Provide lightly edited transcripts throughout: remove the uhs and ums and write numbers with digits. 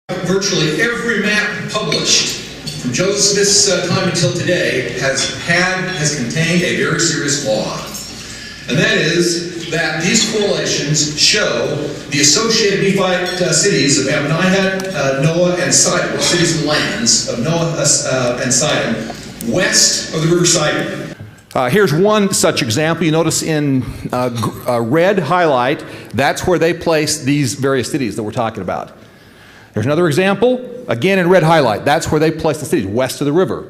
Virtually every map published from Joseph Smith's time until today has contained a very serious flaw. And that is that these correlations show the associated Nephite cities of Ammonihah, Noah, and Sidon, or cities and lands of Noah and Sidon, west of the river Sidon. Here's one such example. You notice in red highlight, that's where they place these various cities that we're talking about. Here's another example, again in red highlight. That's where they place the cities, west of the river.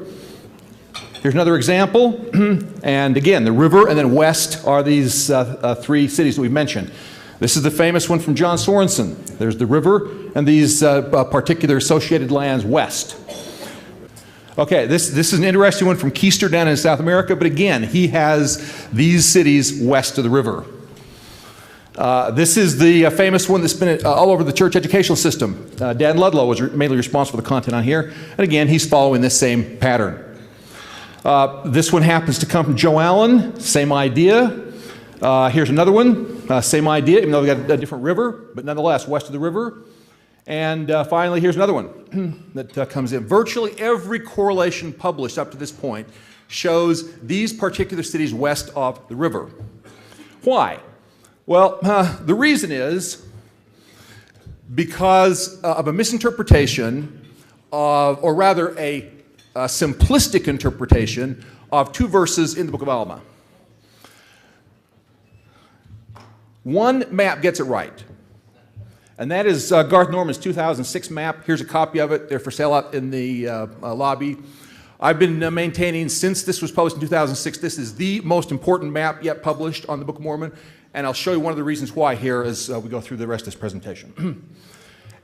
Here's another example, and again, the river and then west are these three cities that we've mentioned. This is the famous one from John Sorensen. There's the river and these particular associated lands west. Okay, this is an interesting one from Keister down in South America, but again, he has these cities west of the river. This is the famous one that's been all over the church educational system. Dan Ludlow was mainly responsible for the content on here. And again, he's following this same pattern. This one happens to come from Joe Allen, same idea. Here's another one, same idea, even though we've got a different river, but nonetheless, west of the river. And finally, here's another one that comes in. Virtually every correlation published up to this point shows these particular cities west of the river. Why? Well, the reason is because of a misinterpretation of, or rather a simplistic interpretation of two verses in the book of Alma. One map gets it right, and that is Garth Norman's 2006 map. Here's a copy of it. They're for sale out in the lobby. I've been maintaining since this was published in 2006, this is the most important map yet published on the Book of Mormon. And I'll show you one of the reasons why here as we go through the rest of this presentation.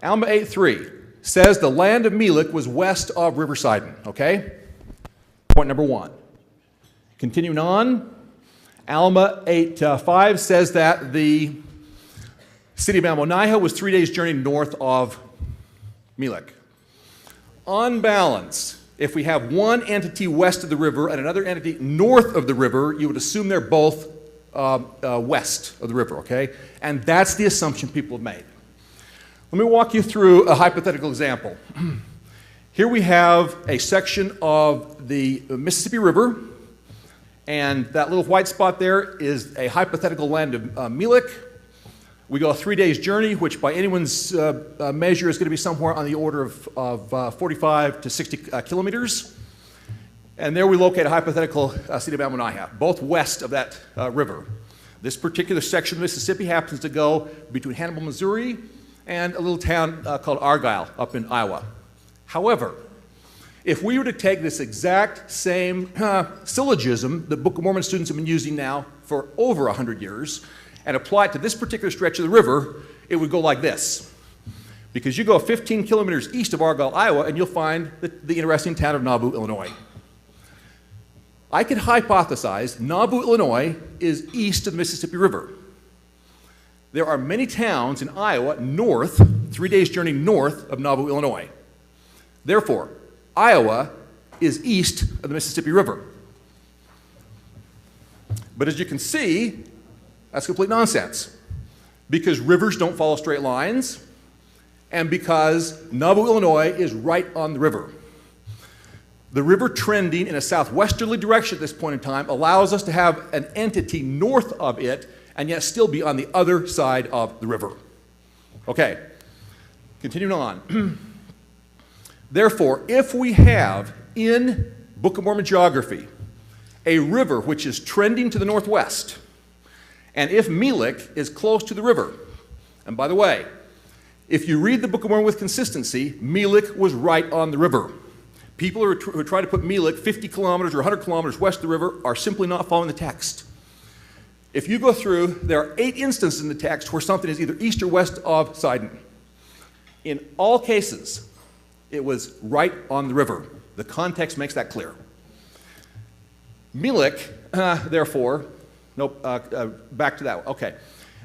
Alma 8:3 says the land of Melech was west of River Sidon, okay? Point number one. Continuing on, Alma 8:5 says that the city of Ammonihah was 3 days' journey north of Melech. On balance, if we have one entity west of the river and another entity north of the river, you would assume they're both west of the river, okay? And that's the assumption people have made. Let me walk you through a hypothetical example. Here we have a section of the Mississippi River, and that little white spot there is a hypothetical land of Melech. We go a 3 days journey, which by anyone's measure is going to be somewhere on the order of 45 to 60 kilometers. And there we locate a hypothetical city of Ammonihah, both west of that river. This particular section of Mississippi happens to go between Hannibal, Missouri, and a little town called Argyle up in Iowa. However, if we were to take this exact same syllogism that Book of Mormon students have been using now for over 100 years and apply it to this particular stretch of the river, it would go like this. Because you go 15 kilometers east of Argyle, Iowa, and you'll find the interesting town of Nauvoo, Illinois. I could hypothesize Nauvoo, Illinois is east of the Mississippi River. There are many towns in Iowa north, 3 days journey north of Nauvoo, Illinois. Therefore, Iowa is east of the Mississippi River. But as you can see, that's complete nonsense. Because rivers don't follow straight lines, and because Nauvoo, Illinois is right on the river. The river trending in a southwesterly direction at this point in time allows us to have an entity north of it and yet still be on the other side of the river. Okay, continuing on. Therefore, if we have in Book of Mormon geography a river which is trending to the northwest, and if Melech is close to the river, and by the way, if you read the Book of Mormon with consistency, Melech was right on the river. People who try to put Melech 50 kilometers or 100 kilometers west of the river are simply not following the text. If you go through, there are 8 instances in the text where something is either east or west of Sidon. In all cases, it was right on the river. The context makes that clear. Melech, therefore, nope, back to that, okay.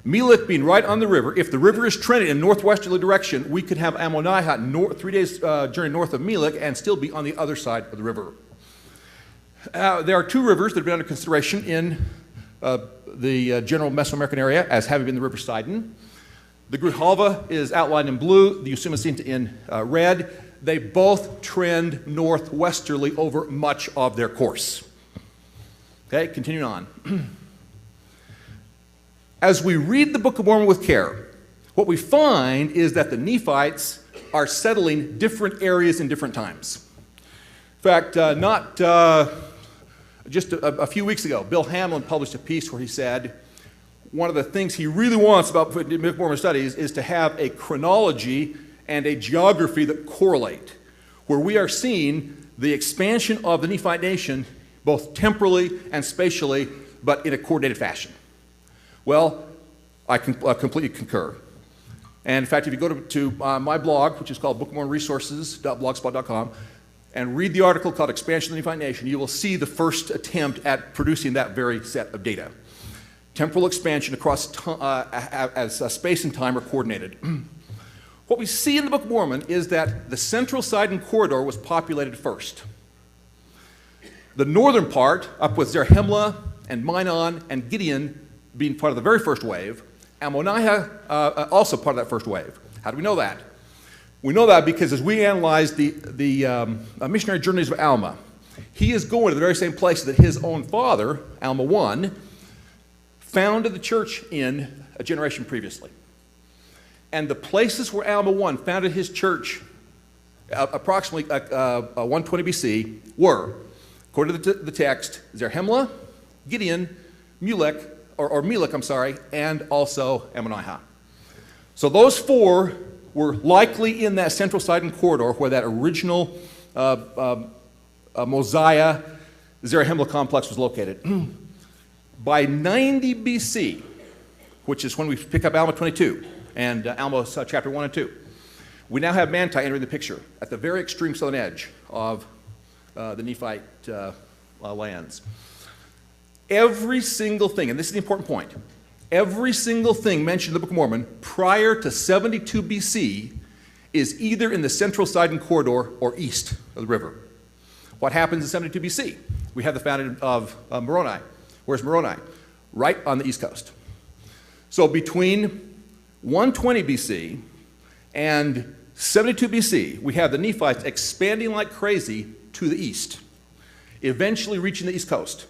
Melech being right on the river, if the river is trending in northwesterly direction, we could have Ammonihah 3 days journey north of Melech and still be on the other side of the river. There are 2 rivers that have been under consideration in the general Mesoamerican area as having been the River Sidon. The Gruhalva is outlined in blue, the Usumacinta in red. They both trend northwesterly over much of their course. Okay, continuing on. As we read the Book of Mormon with care, what we find is that the Nephites are settling different areas in different times. In fact, just a few weeks ago, Bill Hamlin published a piece where he said one of the things he really wants about Book of Mormon studies is to have a chronology and a geography that correlate, where we are seeing the expansion of the Nephite nation both temporally and spatially, but in a coordinated fashion. Well, I completely concur. And in fact, if you go to my blog, which is called bookofmormonresources.blogspot.com, and read the article called Expansion of the Nephite Nation, you will see the first attempt at producing that very set of data. Temporal expansion across as space and time are coordinated. What we see in the Book of Mormon is that the central Sidon corridor was populated first. The northern part, up with Zarahemla and Minon and Gideon being part of the very first wave, Ammonihah also part of that first wave. How do we know that? We know that because as we analyze the missionary journeys of Alma, he is going to the very same places that his own father, Alma I, founded the church in a generation previously. And the places where Alma I founded his church approximately 120 BC were, according to the text, Zarahemla, Gideon, Mulek, or Melech, I'm sorry, and also Ammonihah. So those four were likely in that central Sidon corridor where that original Mosiah Zarahemla complex was located. By 90 BC, which is when we pick up Alma 22 and Alma chapter 1 and 2, we now have Manti entering the picture at the very extreme southern edge of the Nephite lands. Every single thing, and this is the important point, every single thing mentioned in the Book of Mormon prior to 72 BC is either in the central Sidon corridor or east of the river. What happens in 72 BC? We have the founding of Moroni. Where's Moroni? Right on the east coast. So between 120 BC and 72 BC, we have the Nephites expanding like crazy to the east, eventually reaching the east coast.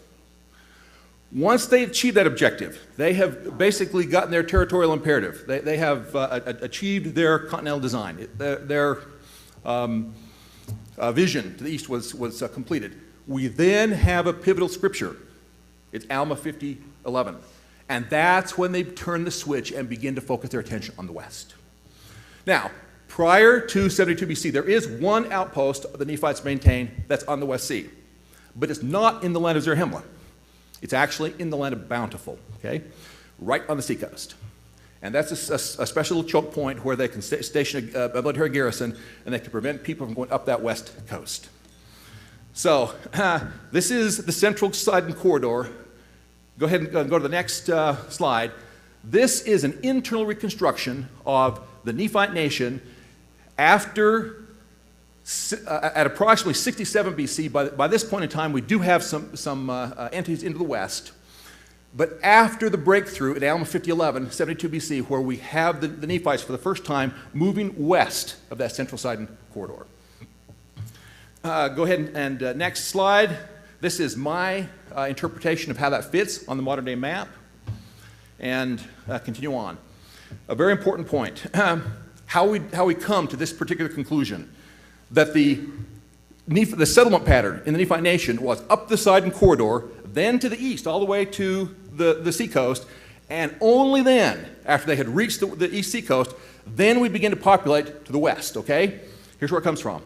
Once they achieve that objective, they have basically gotten their territorial imperative. They have achieved their continental design. Their vision to the east was completed. We then have a pivotal scripture. It's Alma 50:11. And that's when they turn the switch and begin to focus their attention on the west. Now, prior to 72 BC, there is one outpost the Nephites maintain that's on the West Sea. But it's not in the land of Zarahemla. It's actually in the land of Bountiful, okay? Right on the seacoast. And that's a special choke point where they can station a military garrison and they can prevent people from going up that west coast. So this is the central Sidon corridor. Go ahead and go to the next slide. This is an internal reconstruction of the Nephite nation after at approximately 67 BC. By this point in time, we do have some entities into the west. But after the breakthrough at Alma 50:11, 72 BC, where we have the Nephites for the first time moving west of that central Sidon corridor. Go ahead and next slide. This is my interpretation of how that fits on the modern day map. And continue on. A very important point. How we come to this particular conclusion, that the settlement pattern in the Nephite nation was up the Sidon corridor, then to the east, all the way to the seacoast, and only then, after they had reached the east seacoast, then we begin to populate to the west, okay? Here's where it comes from.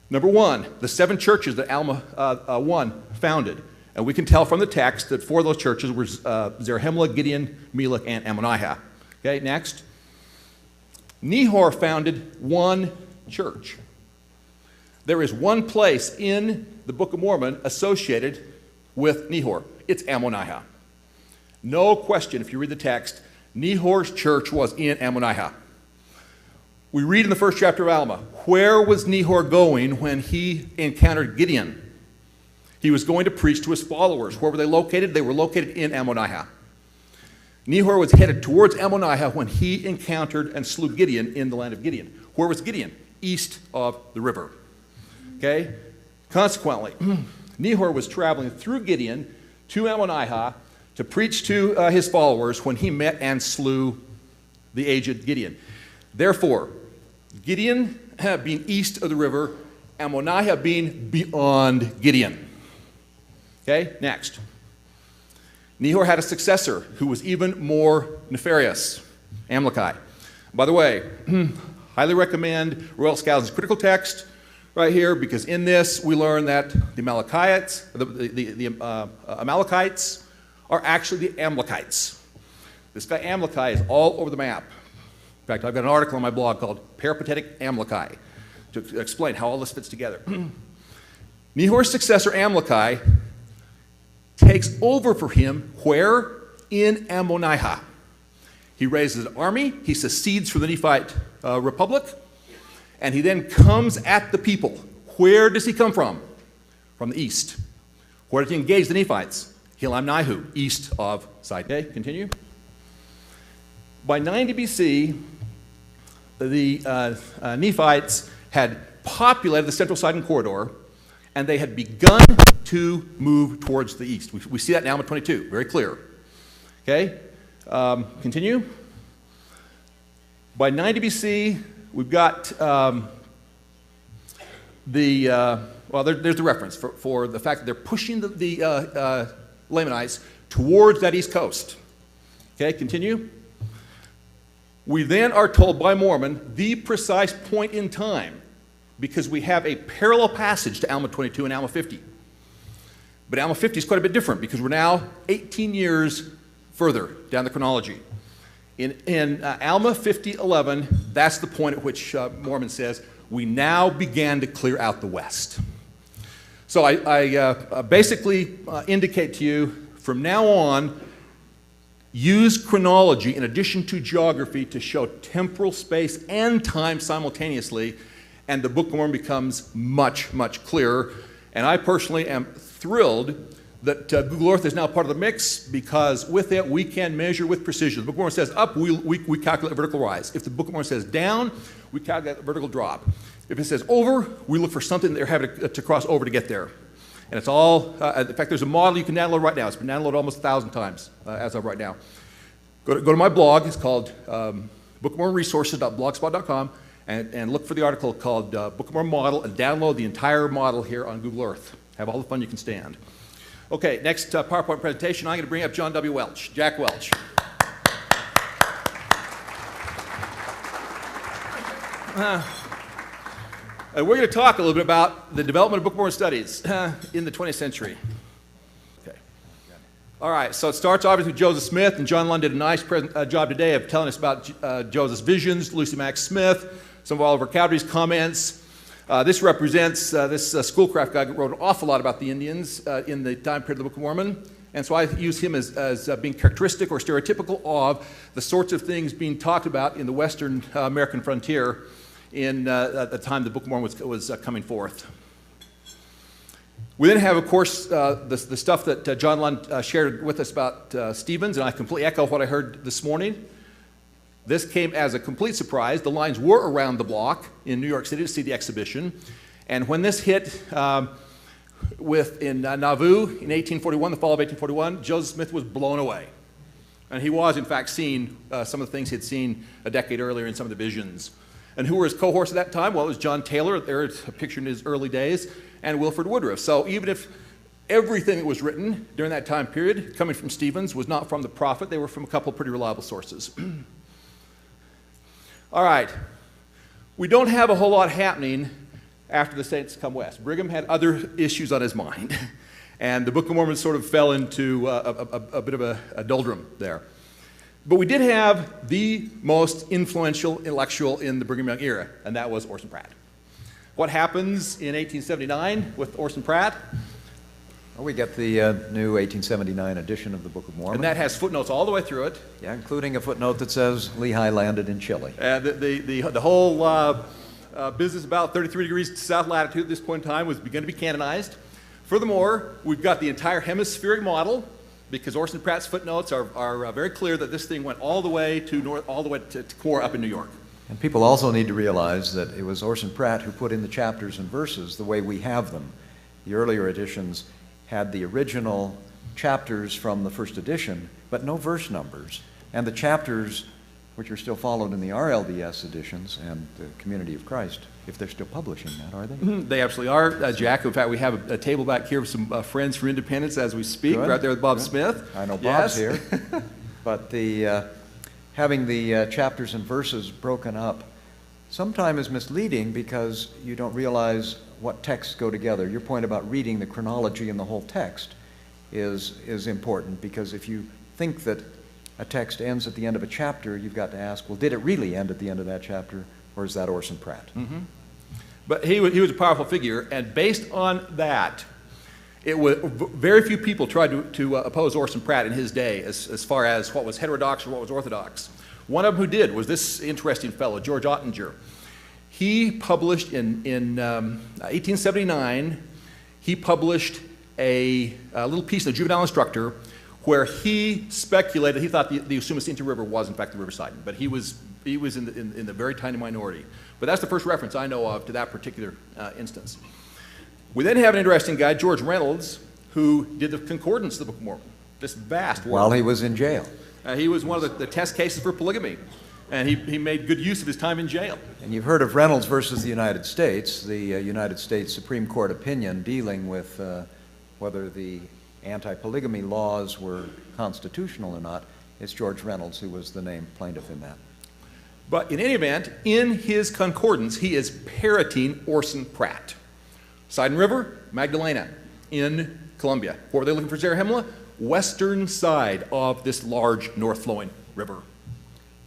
Number one, the 7 churches that Alma I founded. And we can tell from the text that 4 of those churches were Zarahemla, Gideon, Melech, and Ammonihah. Okay, next. Nehor founded one church. There is one place in the Book of Mormon associated with Nehor. It's Ammonihah. No question, if you read the text, Nehor's church was in Ammonihah. We read in the first chapter of Alma, where was Nehor going when he encountered Gideon? He was going to preach to his followers. Where were they located? They were located in Ammonihah. Nehor was headed towards Ammonihah when he encountered and slew Gideon in the land of Gideon. Where was Gideon? East of the river. Okay? Consequently, Nehor was traveling through Gideon to Ammonihah to preach to his followers when he met and slew the aged Gideon. Therefore, Gideon being east of the river, Ammonihah being beyond Gideon. Okay, next. Nehor had a successor who was even more nefarious, Amaleki. By the way, highly recommend Royal Skousen's critical text right here, because in this we learn that the Amalekites are actually the Amalekites. This guy Amaleki is all over the map. In fact, I've got an article on my blog called Peripatetic Amaleki to explain how all this fits together. Nehor's successor Amaleki takes over for him where? In Ammonihah. He raises an army, he secedes from the Nephite republic, and he then comes at the people. Where does he come from? From the east. Where does he engage the Nephites? Hilam-Nihu, east of Sidon. Okay, continue. By 90 BC, the Nephites had populated the central Sidon corridor, and they had begun to move towards the east. We see that in Alma 22, very clear. Okay, continue. By 90 BC, we've got well, there's the reference for the fact that they're pushing the Lamanites towards that east coast. Okay, continue. We then are told by Mormon the precise point in time, because we have a parallel passage to Alma 22 and Alma 50. But Alma 50 is quite a bit different, because we're now 18 years further down the chronology. In Alma 50:11, that's the point at which Mormon says, we now began to clear out the west. So I basically indicate to you, from now on, use chronology in addition to geography to show temporal space and time simultaneously, and the Book of Mormon becomes much, much clearer. And I personally am thrilled that Google Earth is now part of the mix, because with it we can measure with precision. The Book of Mormon says up, we calculate vertical rise. If the Book of Mormon says down, we calculate vertical drop. If it says over, we look for something that they're having to cross over to get there. And it's all, in fact, there's a model you can download right now. It's been downloaded almost 1,000 times as of right now. Go to my blog. It's called bookofmormonresources.blogspot.com, and look for the article called Book of Mormon Model, and download the entire model here on Google Earth. Have all the fun you can stand. Okay, next PowerPoint presentation, I'm going to bring up John W. Welch, Jack Welch. We're going to talk a little bit about the development of Book of Mormon studies in the 20th century. Okay. All right, so it starts obviously with Joseph Smith, and John Lund did a nice job today of telling us about Joseph's visions, Lucy Mack Smith, some of Oliver Cowdery's comments. This represents this Schoolcraft guy who wrote an awful lot about the Indians in the time period of the Book of Mormon. And so I use him as being characteristic or stereotypical of the sorts of things being talked about in the Western American frontier at the time the Book of Mormon was coming forth. We then have, of course, the stuff that John Lund shared with us about Stevens, and I completely echo what I heard this morning. This came as a complete surprise. The lines were around the block in New York City to see the exhibition. And when this hit in Nauvoo in 1841, the fall of 1841, Joseph Smith was blown away. And he was, in fact, seeing some of the things he had seen a decade earlier in some of the visions. And who were his cohorts at that time? Well, it was John Taylor, there's a picture in his early days, and Wilford Woodruff. So even if everything that was written during that time period, coming from Stevens, was not from the prophet, they were from a couple of pretty reliable sources. All right, we don't have a whole lot happening after the Saints come west. Brigham had other issues on his mind, and the Book of Mormon sort of fell into a bit of a doldrum there. But we did have the most influential intellectual in the Brigham Young era, and that was Orson Pratt. What happens in 1879 with Orson Pratt? Well, we get the new 1879 edition of the Book of Mormon. And that has footnotes all the way through it. Yeah, including a footnote that says Lehi landed in Chile. The whole business about 33 degrees south latitude at this point in time was beginning to be canonized. Furthermore, we've got the entire hemispheric model because Orson Pratt's footnotes are very clear that this thing went all the way to Core up in New York. And people also need to realize that it was Orson Pratt who put in the chapters and verses the way we have them. The earlier editions had the original chapters from the first edition, but no verse numbers. And the chapters, which are still followed in the RLDS editions and the Community of Christ, if they're still publishing that, are they? They absolutely are, Jack. In fact, we have a table back here with some friends from Independence as we speak, Good. right there with Bob Good. Smith. I know Bob's Yes. here. But having the chapters and verses broken up sometimes is misleading because you don't realize what texts go together. Your point about reading the chronology in the whole text is important, because if you think that a text ends at the end of a chapter, you've got to ask, well, did it really end at the end of that chapter, or is that Orson Pratt? Mm-hmm. But he was a powerful figure, and based on that, it was very few people tried to oppose Orson Pratt in his day as far as what was heterodox or what was orthodox. One of them who did was this interesting fellow, George Ottinger. He published in 1879, he published a little piece in the Juvenile Instructor where he speculated, he thought the Usumacinta River was in fact the River Sidon, but he was in the very tiny minority. But that's the first reference I know of to that particular instance. We then have an interesting guy, George Reynolds, who did the concordance of the Book of Mormon, this vast work. While he was in jail. He was one of the test cases for polygamy, and he made good use of his time in jail. And you've heard of Reynolds versus the United States, the United States Supreme Court opinion dealing with whether the anti-polygamy laws were constitutional or not. It's George Reynolds who was the named plaintiff in that. But in any event, in his concordance, he is parroting Orson Pratt. Sidon River, Magdalena, in Columbia. What were they looking for Zarahemla? Western side of this large north-flowing river.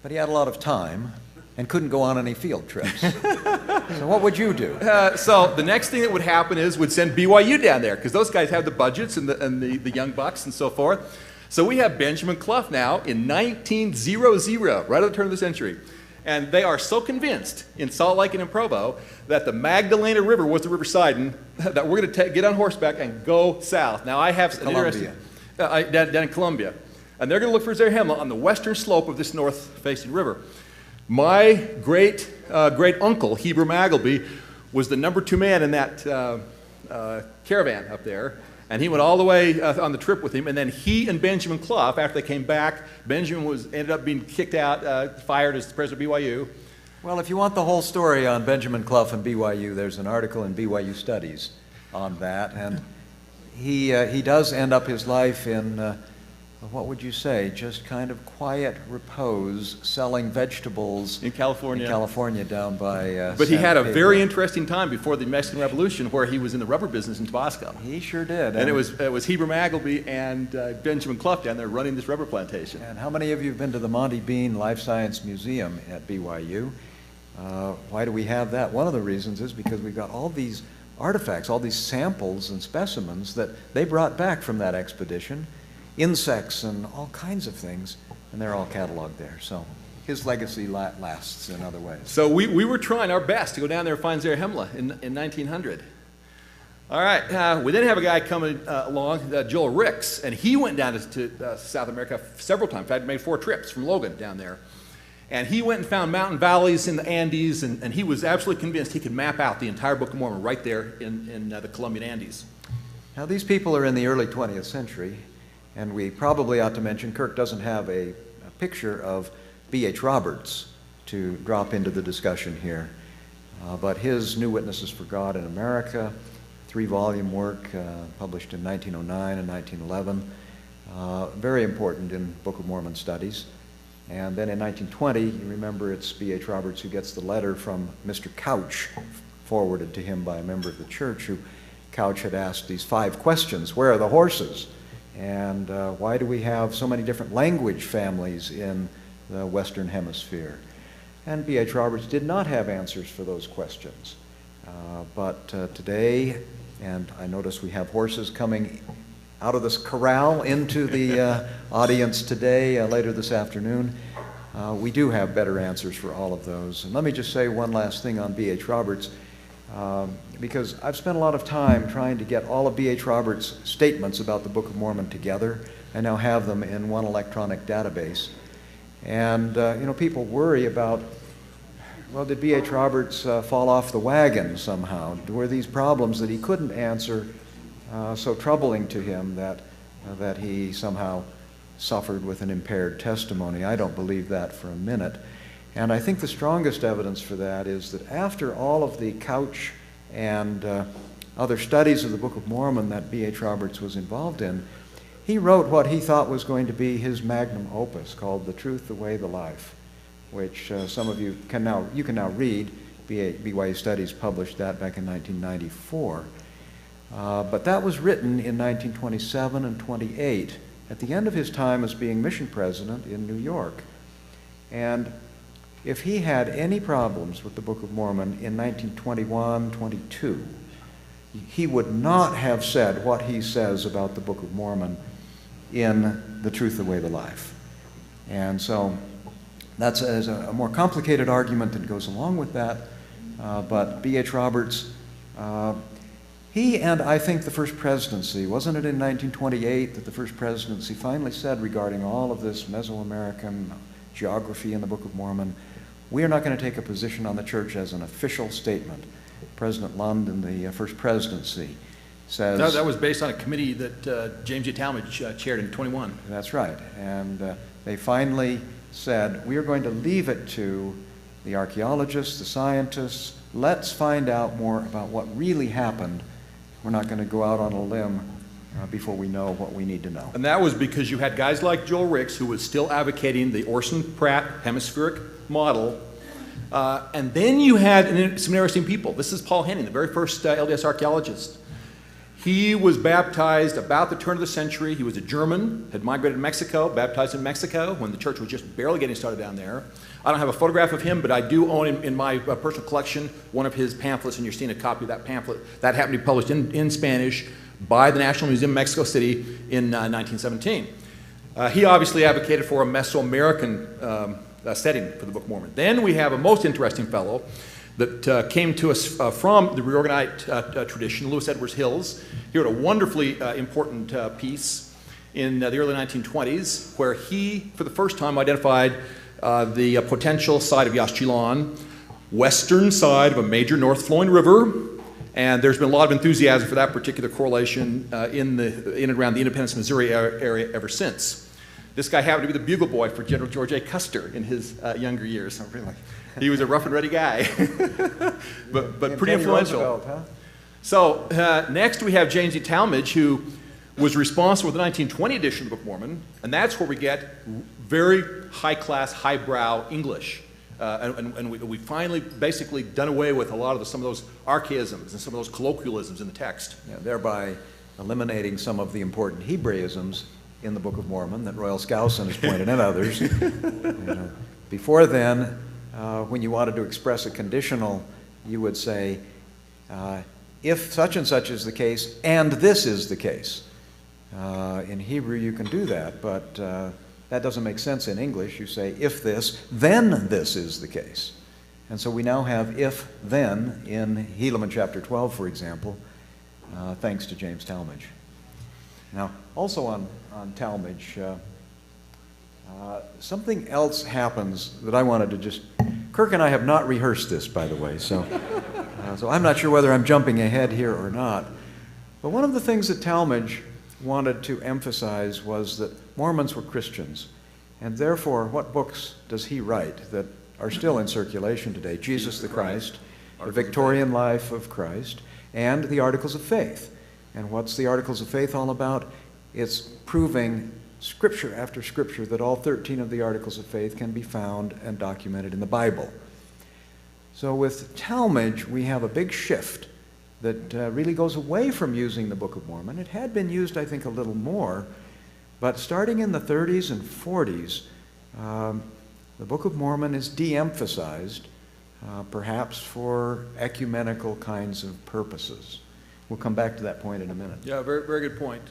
But he had a lot of time and couldn't go on any field trips. So what would you do? So the next thing that would happen is we'd send BYU down there, because those guys have the budgets and the young bucks and so forth. So we have Benjamin Clough now in 1900, right at the turn of the century. And they are so convinced in Salt Lake and in Provo that the Magdalena River was the River Sidon that we're going to get on horseback and go south. Now I have an interesting, down in Columbia. And they're going to look for Zarahemla on the western slope of this north-facing river. My great uncle, Heber Magleby, was the #2 man in that caravan up there. And he went all the way on the trip with him, and then he and Benjamin Clough, after they came back, Benjamin ended up being kicked out, fired as the president of BYU. Well, if you want the whole story on Benjamin Clough and BYU, there's an article in BYU Studies on that, and he does end up his life in, what would you say, just kind of quiet repose, selling vegetables in California down by But he San had a Pedro. very interesting time before the Mexican Revolution where he was in the rubber business in Tabasco. He sure did. And it was Heber Magleby and Benjamin Clough down there running this rubber plantation. And how many of you have been to the Monty Bean Life Science Museum at BYU? Why do we have that? One of the reasons is because we've got all these artifacts, all these samples and specimens that they brought back from that expedition, insects and all kinds of things, and they're all cataloged there. So his legacy lasts in other ways. So we were trying our best to go down there and find Zarahemla in 1900. All right, we then have a guy coming along, Joel Ricks, and he went down to South America several times. In fact, made 4 trips from Logan down there. And he went and found mountain valleys in the Andes, and he was absolutely convinced he could map out the entire Book of Mormon right there in the Colombian Andes. Now, these people are in the early 20th century, and we probably ought to mention Kirk doesn't have a picture of B.H. Roberts to drop into the discussion here. But his New Witnesses for God in America, 3-volume work published in 1909 and 1911, very important in Book of Mormon studies. And then in 1920, you remember it's B.H. Roberts who gets the letter from Mr. Couch, forwarded to him by a member of the church, who Couch had asked these 5 questions. Where are the horses? And why do we have so many different language families in the Western Hemisphere? And B.H. Roberts did not have answers for those questions. But today, and I notice we have horses coming out of this corral into the audience today, later this afternoon, we do have better answers for all of those. And let me just say one last thing on B.H. Roberts, because I've spent a lot of time trying to get all of B.H. Roberts' statements about the Book of Mormon together and now have them in one electronic database. And, people worry about, well, did B.H. Roberts fall off the wagon somehow? Were these problems that he couldn't answer so troubling to him that he somehow suffered with an impaired testimony? I don't believe that for a minute. And I think the strongest evidence for that is that after all of the couch and other studies of the Book of Mormon that B.H. Roberts was involved in, he wrote what he thought was going to be his magnum opus called The Truth, the Way, the Life, which some of you can now read. BYU Studies published that back in 1994. But that was written in 1927 and 28, at the end of his time as being mission president in New York. And if he had any problems with the Book of Mormon in 1921, 22, he would not have said what he says about the Book of Mormon in The Truth, the Way, the Life. And so that's a more complicated argument that goes along with that. But B.H. Roberts, he and I think the First Presidency, wasn't it in 1928 that the First Presidency finally said regarding all of this Mesoamerican geography in the Book of Mormon, we are not going to take a position on the church as an official statement. President Lund in the First Presidency says... That was based on a committee that James J. Talmage chaired in 21. That's right. And they finally said, we are going to leave it to the archaeologists, the scientists. Let's find out more about what really happened. We're not going to go out on a limb before we know what we need to know. And that was because you had guys like Joel Ricks, who was still advocating the Orson Pratt hemispheric model. And then you had some interesting people. This is Paul Henning, the very first LDS archaeologist. He was baptized about the turn of the century. He was a German, had migrated to Mexico, baptized in Mexico when the church was just barely getting started down there. I don't have a photograph of him, but I do own in my personal collection one of his pamphlets, and you're seeing a copy of that pamphlet. That happened to be published in Spanish by the National Museum of Mexico City in 1917. He obviously advocated for a Mesoamerican setting for the Book of Mormon. Then we have a most interesting fellow that came to us from the reorganized tradition, Lewis Edwards Hills. He wrote a wonderfully important piece in the early 1920s where he, for the first time, identified the potential site of Yaxchilan, western side of a major north-flowing river, and there's been a lot of enthusiasm for that particular correlation in and around the Independence, Missouri area ever since. This guy happened to be the bugle boy for General George A. Custer in his younger years. Oh, really? He was a rough and ready guy, but pretty influential. Roosevelt, huh? So next we have James E. Talmage, who was responsible for the 1920 edition of the Book of Mormon, and that's where we get very high-class, highbrow English. And we finally basically done away with a lot of some of those archaisms and some of those colloquialisms in the text. Yeah, thereby eliminating some of the important Hebraisms in the Book of Mormon that Royal Skousen has pointed and others. Before then, when you wanted to express a conditional, you would say, if such and such is the case, and this is the case. In Hebrew, you can do that, but that doesn't make sense in English. You say, if this, then this is the case. And so we now have if, then in Helaman chapter 12, for example, thanks to James Talmage. Now, also on Talmage, something else happens that I wanted to just... Kirk and I have not rehearsed this, by the way, so I'm not sure whether I'm jumping ahead here or not. But one of the things that Talmage wanted to emphasize was that Mormons were Christians, and therefore, what books does he write that are still in circulation today? Jesus the Christ, the Victorian Life of Christ, and the Articles of Faith. And what's the Articles of Faith all about? It's proving scripture after scripture that all 13 of the Articles of Faith can be found and documented in the Bible. So with Talmage, we have a big shift that really goes away from using the Book of Mormon. It had been used, I think, a little more, but starting in the 30s and 40s, the Book of Mormon is de-emphasized, perhaps for ecumenical kinds of purposes. We'll come back to that point in a minute. Yeah, very, very good point.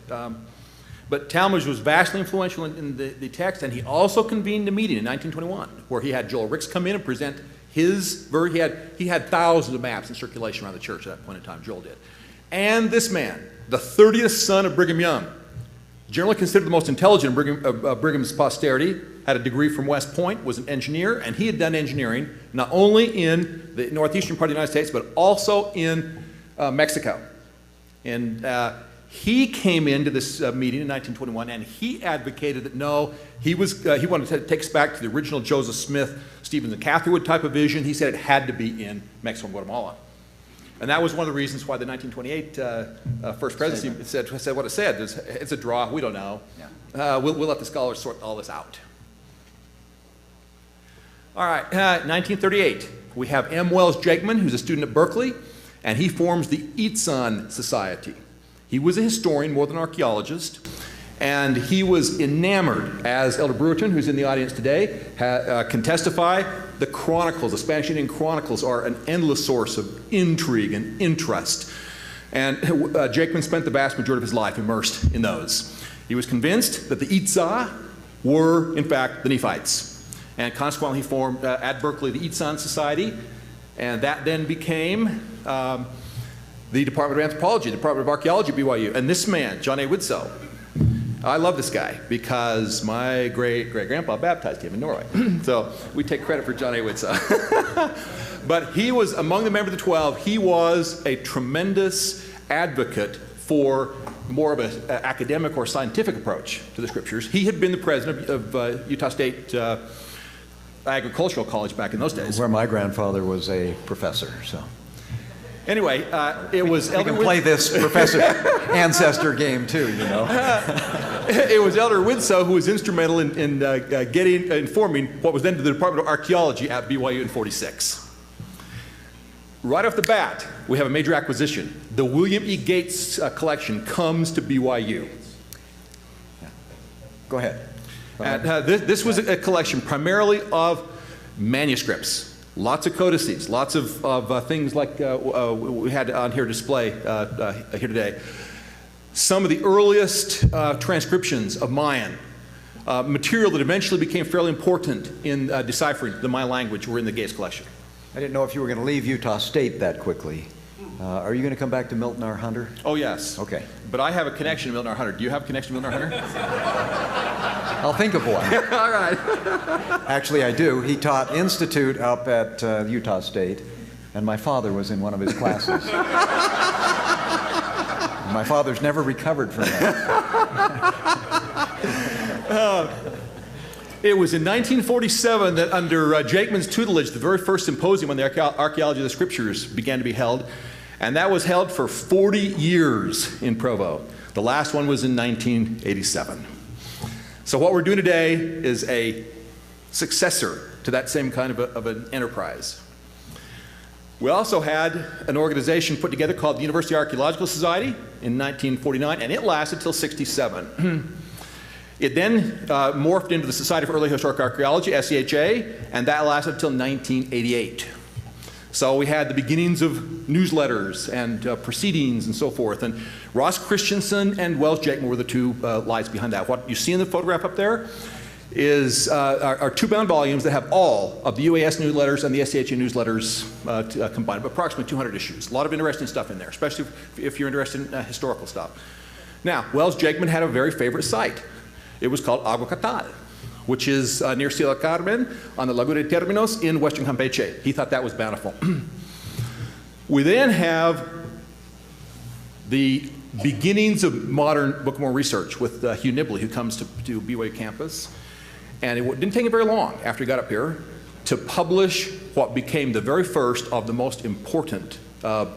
But Talmage was vastly influential in the text, and he also convened a meeting in 1921 where he had Joel Ricks come in and present his, he had thousands of maps in circulation around the church at that point in time, Joel did. And this man, the 30th son of Brigham Young, Generally considered the most intelligent of Brigham's posterity, had a degree from West Point, was an engineer, and he had done engineering not only in the northeastern part of the United States, but also in Mexico. And he came into this meeting in 1921, and he advocated that no, he wanted to take us back to the original Joseph Smith, Stevens and Catherwood type of vision. He said it had to be in Mexico and Guatemala. And that was one of the reasons why the 1928 First Presidency said what it said. It's a draw. We don't know. Yeah. We'll let the scholars sort all this out. All right, 1938. We have M. Welch Jakeman, who's a student at Berkeley, and he forms the Itzan Society. He was a historian more than an archaeologist, and he was enamored, as Elder Brewerton, who's in the audience today, can testify. The Chronicles, the Spanish Indian Chronicles, are an endless source of intrigue and interest. And Jakeman spent the vast majority of his life immersed in those. He was convinced that the Itzah were, in fact, the Nephites. And consequently, he formed at Berkeley the Itzan Society, and that then became the Department of Anthropology, the Department of Archaeology at BYU. And this man, John A. Widsoe, I love this guy because my great-great-grandpa baptized him in Norway. So we take credit for John A. Widsoe. But he was, among the members of the 12, he was a tremendous advocate for more of an academic or scientific approach to the scriptures. He had been the president of Utah State Agricultural College back in those days. Where my grandfather was a professor, so. Anyway, it was Elder... We can play this professor ancestor game too, you know. It was Elder Widsoe who was instrumental in informing what was then the Department of Archaeology at BYU in '46. Right off the bat, we have a major acquisition. The William E. Gates collection comes to BYU. Yeah. Go ahead. This was a collection primarily of manuscripts. Lots of codices, lots of things like we had on here display here today. Some of the earliest transcriptions of Mayan, material that eventually became fairly important in deciphering the Mayan language were in the Gates collection. I didn't know if you were going to leave Utah State that quickly. Are you going to come back to Milton R. Hunter? Oh, yes. Okay. But I have a connection to Milton R. Hunter. Do you have a connection to Milton R. Hunter? I'll think of one. All right. Actually, I do. He taught Institute up at Utah State, and my father was in one of his classes. My father's never recovered from that. It was in 1947 that under Jakeman's tutelage, the very first symposium on the archaeology of the scriptures began to be held, and that was held for 40 years in Provo. The last one was in 1987. So what we're doing today is a successor to that same kind of an enterprise. We also had an organization put together called the University Archaeological Society in 1949, and it lasted till '67. It then morphed into the Society for Early Historic Archaeology, SEHA, and that lasted until 1988. So we had the beginnings of newsletters and proceedings and so forth. And Ross Christensen and Welch Jakeman were the two lights behind that. What you see in the photograph up there is are two bound volumes that have all of the UAS newsletters and the SEHA newsletters combined, approximately 200 issues. A lot of interesting stuff in there, especially if you're interested in historical stuff. Now, Welch Jakeman had a very favorite site. It was called Agua Catal, which is near Ciudad Carmen on the Laguna de Terminos in western Campeche. He thought that was bountiful. We then have the beginnings of modern Book of Mormon research with Hugh Nibley, who comes to BYU campus. And it didn't take him very long after he got up here to publish what became the very first of the most important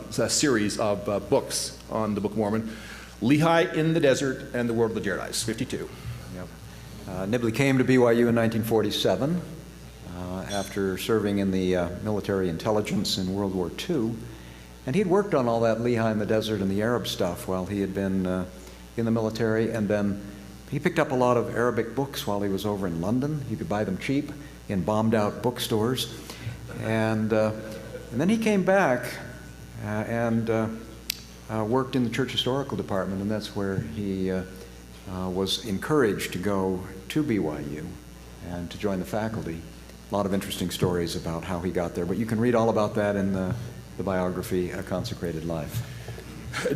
series of books on the Book of Mormon, Lehi in the Desert and the World of the Jaredites, 52. Nibley came to BYU in 1947 after serving in the military intelligence in World War II. And he'd worked on all that Lehi in the Desert and the Arab stuff while he had been in the military. And then he picked up a lot of Arabic books while he was over in London. You could buy them cheap in bombed-out bookstores. And then he came back and worked in the Church Historical Department, and that's where he was encouraged to go to BYU and to join the faculty. A lot of interesting stories about how he got there, but you can read all about that in the biography, A Consecrated Life.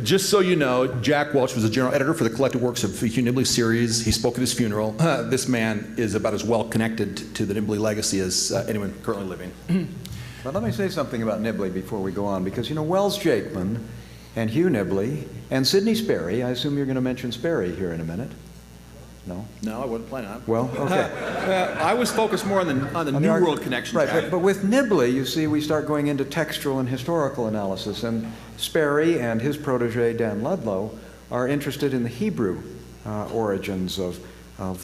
Just so you know, Jack Welch was the general editor for the collected works of Hugh Nibley's series. He spoke at his funeral. This man is about as well connected to the Nibley legacy as anyone currently living. But let me say something about Nibley before we go on, because, you know, Wells Jakeman and Hugh Nibley and Sidney Sperry, I assume you're going to mention Sperry here in a minute. No? No, I wasn't planning on it. Well, okay. I was focused more on the New World connection. Right, but with Nibley, you see, we start going into textual and historical analysis, and Sperry and his protege, Dan Ludlow, are interested in the Hebrew origins of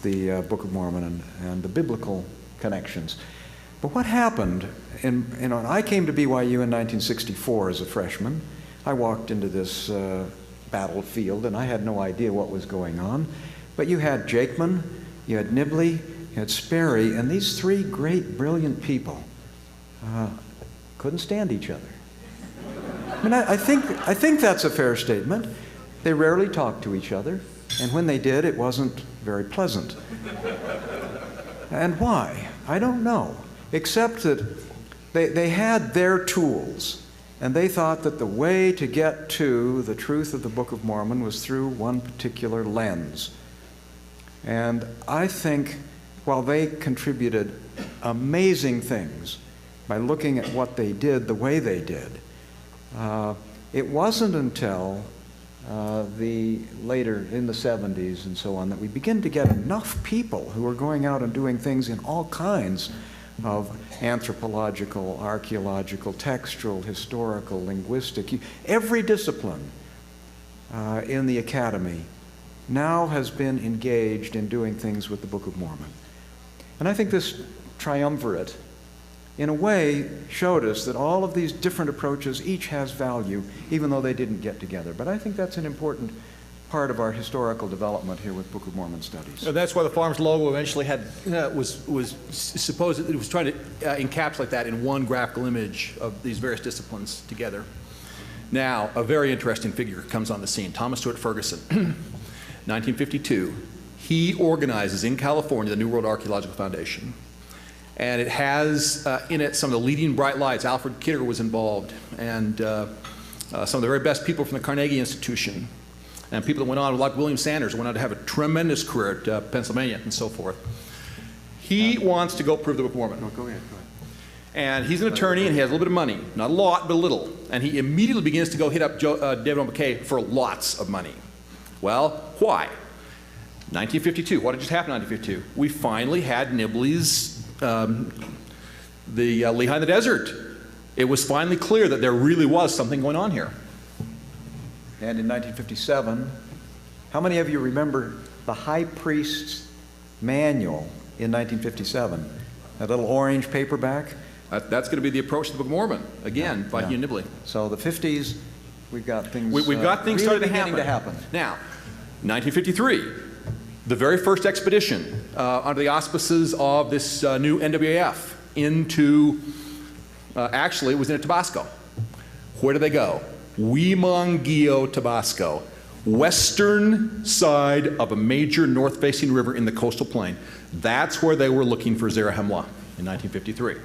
the Book of Mormon and the biblical connections. But what happened, I came to BYU in 1964 as a freshman. I walked into this battlefield, and I had no idea what was going on. But you had Jakeman, you had Nibley, you had Sperry, and these three great, brilliant people couldn't stand each other. I mean, I think that's a fair statement. They rarely talked to each other, and when they did, it wasn't very pleasant. And why? I don't know, except that they had their tools, and they thought that the way to get to the truth of the Book of Mormon was through one particular lens. And I think while they contributed amazing things by looking at what they did the way they did, it wasn't until later in the 70s and so on that we begin to get enough people who are going out and doing things in all kinds of anthropological, archaeological, textual, historical, linguistic, every discipline in the academy now has been engaged in doing things with the Book of Mormon. And I think this triumvirate, in a way, showed us that all of these different approaches, each has value, even though they didn't get together. But I think that's an important part of our historical development here with Book of Mormon studies. And that's why the Farms logo eventually had was supposed it was trying to encapsulate that in one graphical image of these various disciplines together. Now, a very interesting figure comes on the scene, Thomas Stewart Ferguson. 1952, he organizes in California the New World Archaeological Foundation. And it has in it some of the leading bright lights. Alfred Kidder was involved, and some of the very best people from the Carnegie Institution, and people that went on, like William Sanders, went on to have a tremendous career at Pennsylvania and so forth. He wants to go prove the Book of Mormon. No, go ahead. And he's an attorney, and he has a little bit of money. Not a lot, but a little. And he immediately begins to go hit up David O. McKay for lots of money. Well, why? 1952. What had just happened in 1952? We finally had Nibley's Lehigh in the Desert. It was finally clear that there really was something going on here. And in 1957, how many of you remember the High Priest's Manual in 1957? That little orange paperback? That's going to be the approach to the Book of Mormon, again, by Hugh Nibley. So the 50s, we've got things, we've got things really starting to happen. Now, 1953, the very first expedition under the auspices of this new NWAF into, actually it was in Tabasco. Where did they go? Huimanguillo, Tabasco, western side of a major north-facing river in the coastal plain. That's where they were looking for Zarahemla in 1953.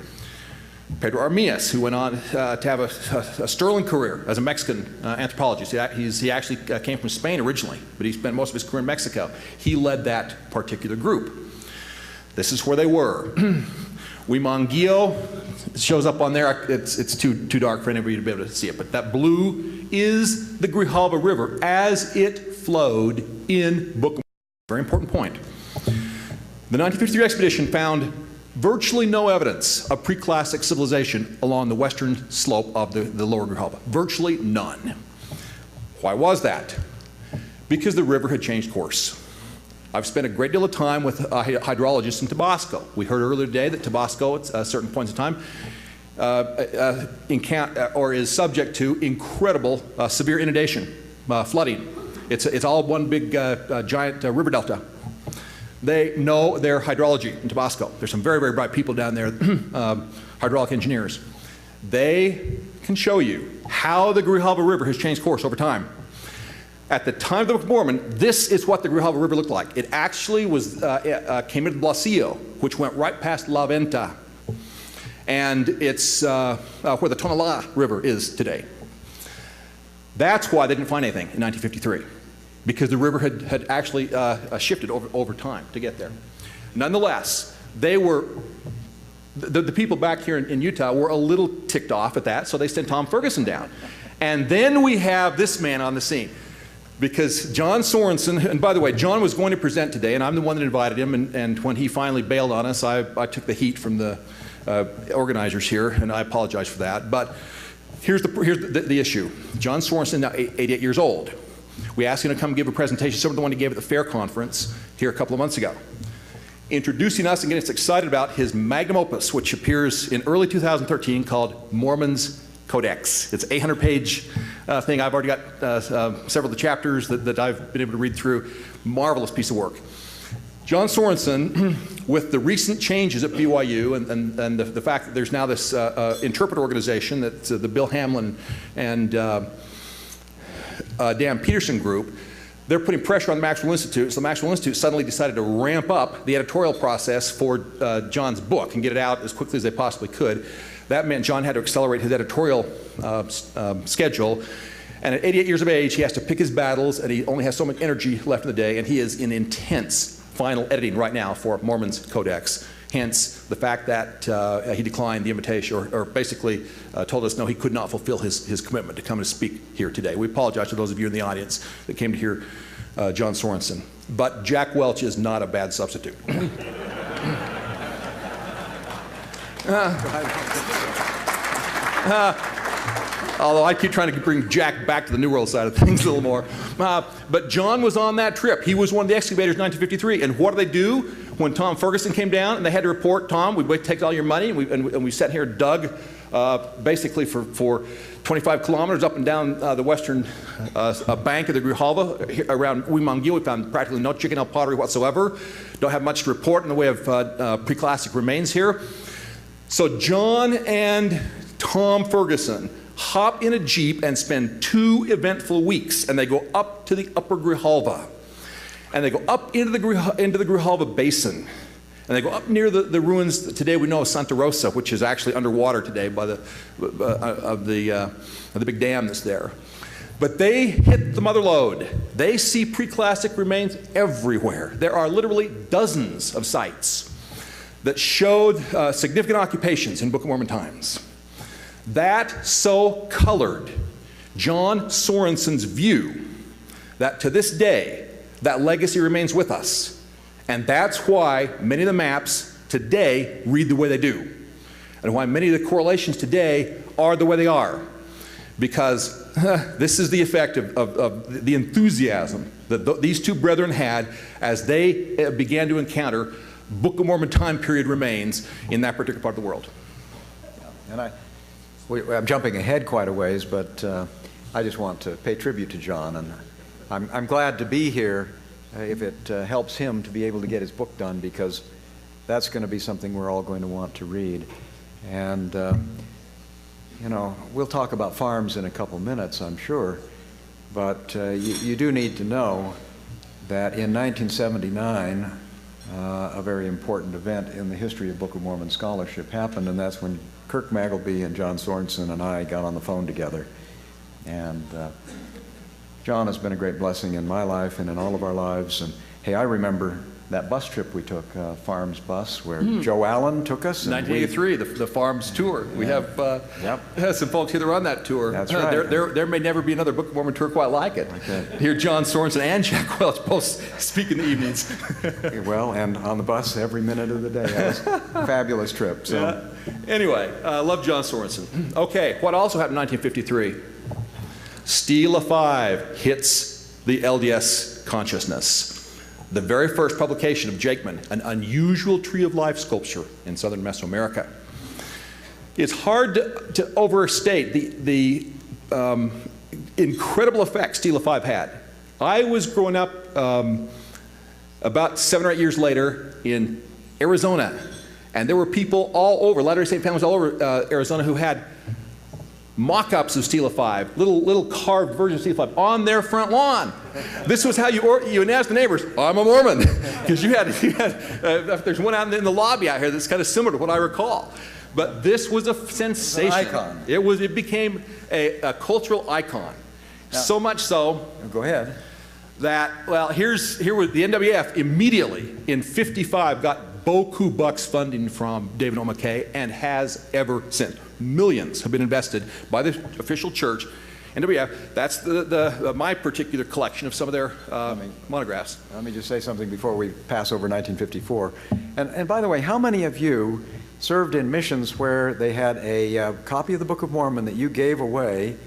Pedro Armias, who went on to have a sterling career as a Mexican anthropologist. He actually came from Spain originally, but he spent most of his career in Mexico. He led that particular group. This is where they were. Huimanguillo shows up on there. It's too dark for anybody to be able to see it, but that blue is the Grijalva River as it flowed in Book of Mormon. Very important point. The 1953 expedition found virtually no evidence of preclassic civilization along the western slope of the lower Grijalva. Virtually none. Why was that? Because the river had changed course. I've spent a great deal of time with hydrologists in Tabasco. We heard earlier today that Tabasco, at certain points in time, is subject to incredible severe inundation, flooding. It's all one big giant river delta. They know their hydrology in Tabasco. There's some very, very bright people down there, hydraulic engineers. They can show you how the Grijalva River has changed course over time. At the time of the Book of Mormon, this is what the Grijalva River looked like. It actually was, came into Blasillo, which went right past La Venta. And it's where the Tonalá River is today. That's why they didn't find anything in 1953, because the river had actually shifted over time to get there. Nonetheless, they were, the people back here in Utah were a little ticked off at that, so they sent Tom Ferguson down. And then we have this man on the scene, because John Sorensen, and by the way, John was going to present today, and I'm the one that invited him, and when he finally bailed on us, I took the heat from the organizers here, and I apologize for that. But here's the issue. John Sorensen, now 88 years old. We asked him to come give a presentation, similar to the one he gave at the Fair Conference here a couple of months ago, introducing us and getting us excited about his magnum opus, which appears in early 2013, called Mormon's Codex. It's an 800-page thing. I've already got several of the chapters that I've been able to read through. Marvelous piece of work. John Sorensen, with the recent changes at BYU and the fact that there's now this interpreter organization that's the Bill Hamlin and Dan Peterson group, they're putting pressure on the Maxwell Institute, so the Maxwell Institute suddenly decided to ramp up the editorial process for John's book and get it out as quickly as they possibly could. That meant John had to accelerate his editorial schedule, and at 88 years of age, he has to pick his battles, and he only has so much energy left in the day, and he is in intense final editing right now for Mormon's Codex. Hence the fact that he declined the invitation, or basically told us no, he could not fulfill his commitment to come and speak here today. We apologize to those of you in the audience that came to hear John Sorensen. But Jack Welch is not a bad substitute. Although I keep trying to bring Jack back to the New World side of things a little more. But John was on that trip. He was one of the excavators in 1953. And what did they do when Tom Ferguson came down and they had to report, Tom, we take all your money, and we sat here and dug basically for 25 kilometers up and down the western bank of the Grijalva around Huimanguil. We found practically no chicken pottery whatsoever. Don't have much to report in the way of pre-classic remains here. So John and Tom Ferguson hop in a Jeep and spend 2 eventful weeks, and they go up to the upper Grijalva. And they go up into the Grijalva Basin. And they go up near the ruins that today we know of Santa Rosa, which is actually underwater today by the big dam that's there. But they hit the mother lode. They see pre-classic remains everywhere. There are literally dozens of sites that showed significant occupations in Book of Mormon times. That so colored John Sorensen's view that to this day, that legacy remains with us. And that's why many of the maps today read the way they do. And why many of the correlations today are the way they are. Because this is the effect of the enthusiasm that these two brethren had as they began to encounter Book of Mormon time period remains in that particular part of the world. And I'm jumping ahead quite a ways, but I just want to pay tribute to John, and I'm glad to be here if it helps him to be able to get his book done, because that's going to be something we're all going to want to read. And you know, we'll talk about farms in a couple minutes, I'm sure, but you do need to know that in 1979, a very important event in the history of Book of Mormon scholarship happened, and that's when Kirk Magleby and John Sorensen and I got on the phone together. And John has been a great blessing in my life and in all of our lives. And hey, I remember that bus trip we took, Farms Bus, where Joe Allen took us. 1983, the Farms tour. We have some folks here that are on that tour. That's right. There may never be another Book of Mormon tour quite like it. Okay. Here John Sorensen and Jack Welch both speak in the evenings. Well, and on the bus every minute of the day. That was a fabulous trip. So. Yeah. Anyway, love John Sorensen. Okay, what also happened in 1953? Stela 5 hits the LDS consciousness. The very first publication of Jakeman, an unusual tree of life sculpture in southern Mesoamerica. It's hard to overstate the incredible effect Stela 5 had. I was growing up about 7 or 8 years later in Arizona, and there were people all over, Latter-day Saint families all over Arizona who had mock-ups of Stela 5, little carved versions of Stela 5 on their front lawn. This was how you announced the neighbors, I'm a Mormon. Because you had there's one out in the lobby out here that's kind of similar to what I recall. But this was a sensation. An icon. It became a cultural icon. So much so. Go ahead. That, well, here was the NWF immediately in '55 got beaucoup bucks funding from David O. McKay and has ever since. Millions have been invested by the official church. NWF, that's my particular collection of some of their monographs. Let me just say something before we pass over 1954. And by the way, how many of you served in missions where they had a copy of the Book of Mormon that you gave away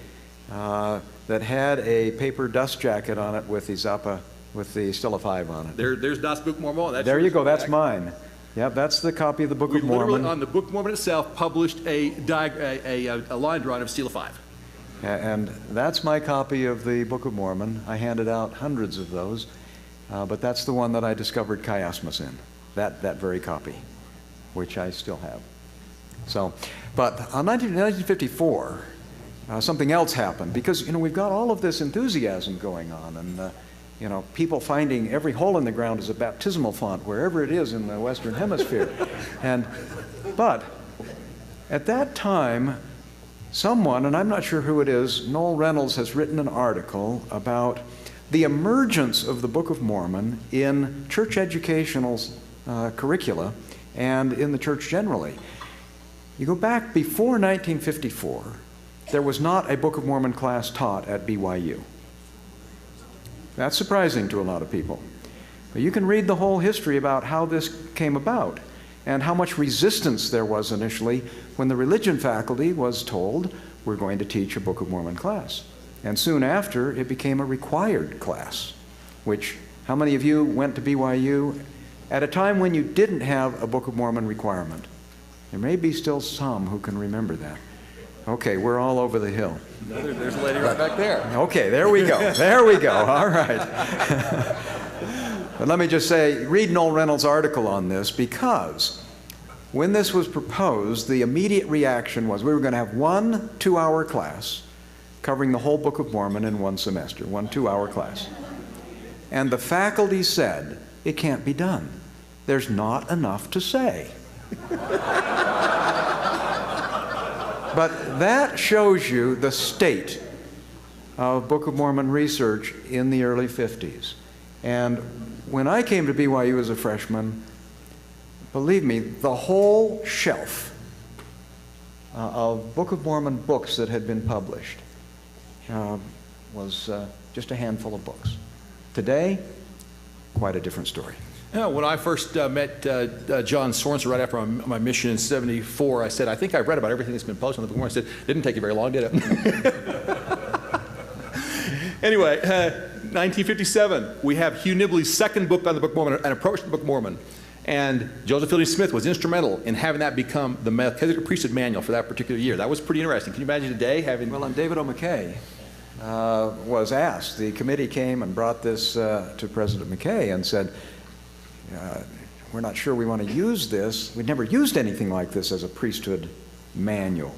that had a paper dust jacket on it with the Zappa, with the Stilla 5 on it? There's Das Buch Mormon. There you go, that's mine. Yep, that's the copy of the Book of Mormon. We literally, on the Book of Mormon itself, published a line drawing of Stilla 5. And that's my copy of the Book of Mormon. I handed out hundreds of those, but that's the one that I discovered chiasmus in, that very copy, which I still have. So, but on 1954, something else happened, because, you know, we've got all of this enthusiasm going on, and, you know, people finding every hole in the ground is a baptismal font, wherever it is in the Western Hemisphere. But at that time, someone, and I'm not sure who it is, Noel Reynolds has written an article about the emergence of the Book of Mormon in church educational curricula and in the church generally. You go back before 1954, there was not a Book of Mormon class taught at BYU. That's surprising to a lot of people. But you can read the whole history about how this came about and how much resistance there was initially when the religion faculty was told, we're going to teach a Book of Mormon class. And soon after, it became a required class, which, how many of you went to BYU at a time when you didn't have a Book of Mormon requirement? There may be still some who can remember that. Okay, we're all over the hill. There's a lady right back there. Okay, there we go. There we go. All right. But let me just say, read Noel Reynolds' article on this, because when this was proposed, the immediate reaction was we were going to have one 2-hour class covering the whole Book of Mormon in one semester, one 2-hour class. And the faculty said, it can't be done. There's not enough to say. But that shows you the state of Book of Mormon research in the early 50s. And when I came to BYU as a freshman, believe me, the whole shelf of Book of Mormon books that had been published was just a handful of books. Today, quite a different story. Yeah, when I first met John Sorensen right after my mission in '74, I said, I think I've read about everything that's been posted on the Book of Mormon. I said, didn't take you very long, did it? Anyway, 1957, we have Hugh Nibley's second book on the Book of Mormon, An Approach to the Book of Mormon. And Joseph Fielding Smith was instrumental in having that become the Melchizedek Priesthood Manual for that particular year. That was pretty interesting. Can you imagine today having... Well, and David O. McKay was asked. The committee came and brought this to President McKay and said, we're not sure we want to use this. We'd never used anything like this as a priesthood manual.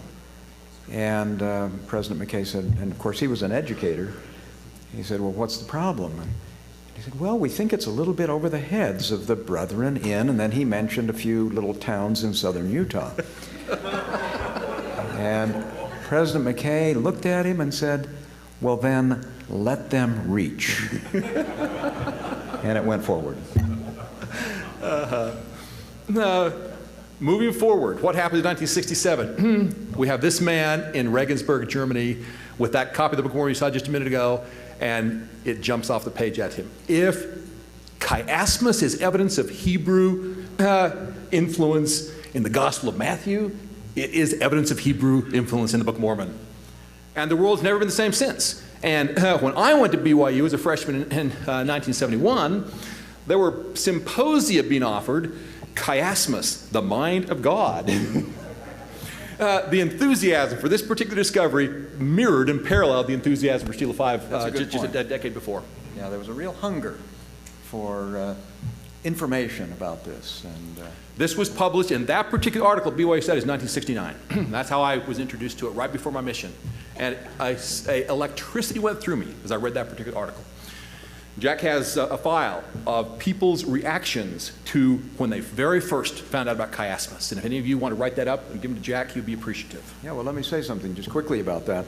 And President McKay said, and of course he was an educator, he said, well, what's the problem? And he said, well, we think it's a little bit over the heads of the brethren in, and then he mentioned a few little towns in southern Utah. And President McKay looked at him and said, well, then let them reach. And it went forward. Moving forward, what happened in 1967? We have this man in Regensburg, Germany, with that copy of the Book of Mormon you saw just a minute ago, and it jumps off the page at him. If chiasmus is evidence of Hebrew influence in the Gospel of Matthew, it is evidence of Hebrew influence in the Book of Mormon. And the world's never been the same since. And when I went to BYU as a freshman in 1971, there were symposia being offered, chiasmus, the mind of God. The enthusiasm for this particular discovery mirrored and paralleled the enthusiasm for Stela 5 just a decade before. Yeah, there was a real hunger for information about this. And this was published in that particular article, BYU Studies, 1969. That's how I was introduced to it right before my mission. And electricity went through me as I read that particular article. Jack has a file of people's reactions to when they very first found out about chiasmus. And if any of you want to write that up and give them to Jack, he'd be appreciative. yeah, well, let me say something just quickly about that.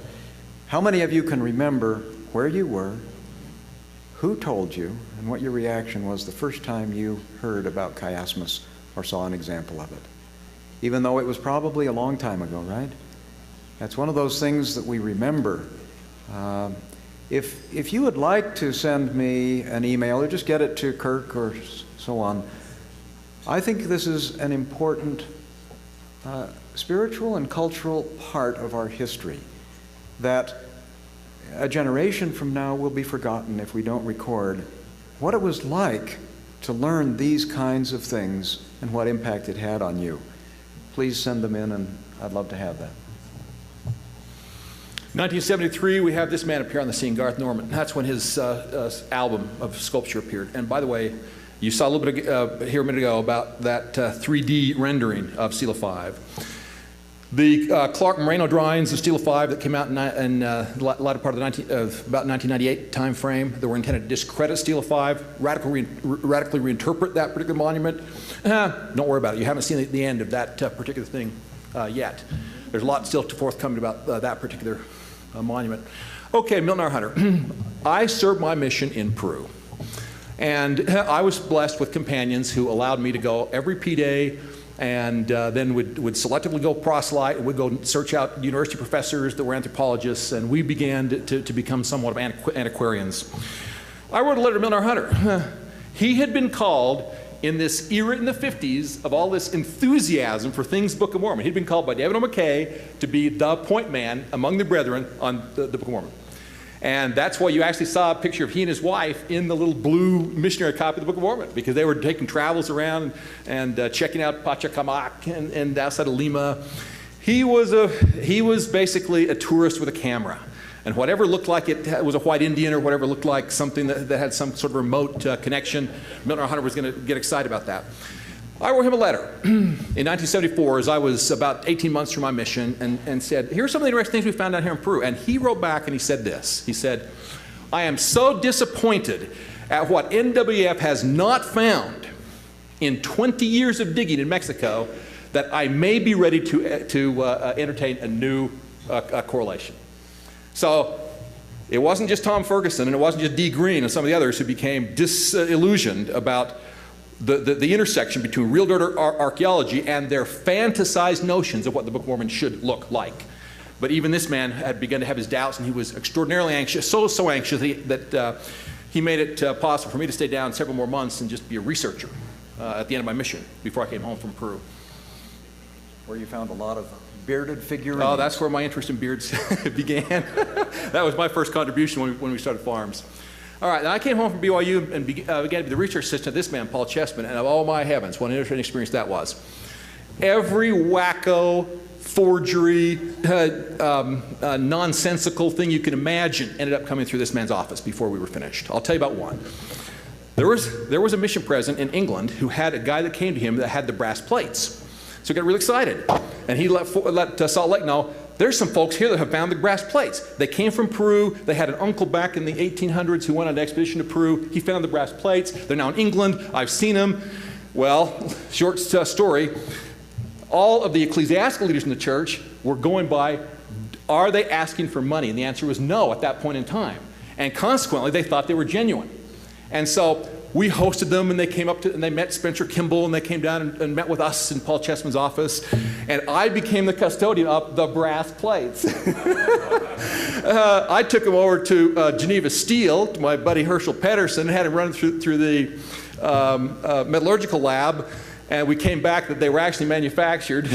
How many of you can remember where you were, who told you, and what your reaction was the first time you heard about chiasmus or saw an example of it. Even though it was probably a long time ago, right? That's one of those things that we remember. If you would like to send me an email or just get it to Kirk or so on, I think this is an important spiritual and cultural part of our history that a generation from now will be forgotten if we don't record what it was like to learn these kinds of things and what impact it had on you. Please send them in, and I'd love to have that. 1973, we have this man appear on the scene, Garth Norman. That's when his album of sculpture appeared. And by the way, you saw a little bit here a minute ago about that 3D rendering of Stela 5. The Clark Moreno drawings of Stela 5 that came out in the latter part of about 1998 time frame that were intended to discredit Stela 5, radically reinterpret that particular monument. Don't worry about it. You haven't seen the end of that particular thing yet. There's a lot still forthcoming about that particular monument. Okay, Milton R. Hunter. I served my mission in Peru. And I was blessed with companions who allowed me to go every P-Day and then would selectively go proselyte, and would go search out university professors that were anthropologists, and we began to become somewhat of antiquarians. I wrote a letter to Milton R. Hunter. He had been called in this era in the 50s of all this enthusiasm for things Book of Mormon. He'd been called by David O. McKay to be the point man among the brethren on the Book of Mormon. And that's why you actually saw a picture of he and his wife in the little blue missionary copy of the Book of Mormon, because they were taking travels around and checking out Pachacamac and outside of Lima. He was basically a tourist with a camera. And whatever looked like it was a white Indian or whatever looked like something that had some sort of remote connection, Milton R. Hunter was going to get excited about that. I wrote him a letter in 1974 as I was about 18 months from my mission and said, here's some of the interesting things we found down here in Peru. And he wrote back and he said this. He said, I am so disappointed at what NWF has not found in 20 years of digging in Mexico that I may be ready to entertain a new correlation. So it wasn't just Tom Ferguson and it wasn't just Dee Green and some of the others who became disillusioned about the intersection between real dirt archaeology and their fantasized notions of what the Book of Mormon should look like. But even this man had begun to have his doubts, and he was extraordinarily anxious, so anxious that he made it possible for me to stay down several more months and just be a researcher at the end of my mission before I came home from Peru. Where you found a lot of bearded figurines. Oh, that's where my interest in beards began. That was my first contribution when we started farms. All right, then I came home from BYU and began to be the research assistant of this man, Paul Chessman, and of all my heavens, what an interesting experience that was. Every wacko, forgery, nonsensical thing you can imagine ended up coming through this man's office before we were finished. I'll tell you about one. There was a mission president in England who had a guy that came to him that had the brass plates. So he got really excited, and he let Salt Lake know, there's some folks here that have found the brass plates. They came from Peru. They had an uncle back in the 1800s who went on an expedition to Peru. He found the brass plates. They're now in England. I've seen them. Well, short story, all of the ecclesiastical leaders in the church were going by, are they asking for money? And the answer was no at that point in time. And consequently, they thought they were genuine. And so we hosted them, and they came up and they met Spencer Kimball, and they came down and met with us in Paul Chessman's office, and I became the custodian of the brass plates. I took them over to Geneva Steel, to my buddy Herschel Pedersen, and had him run through the metallurgical lab, and we came back that they were actually manufactured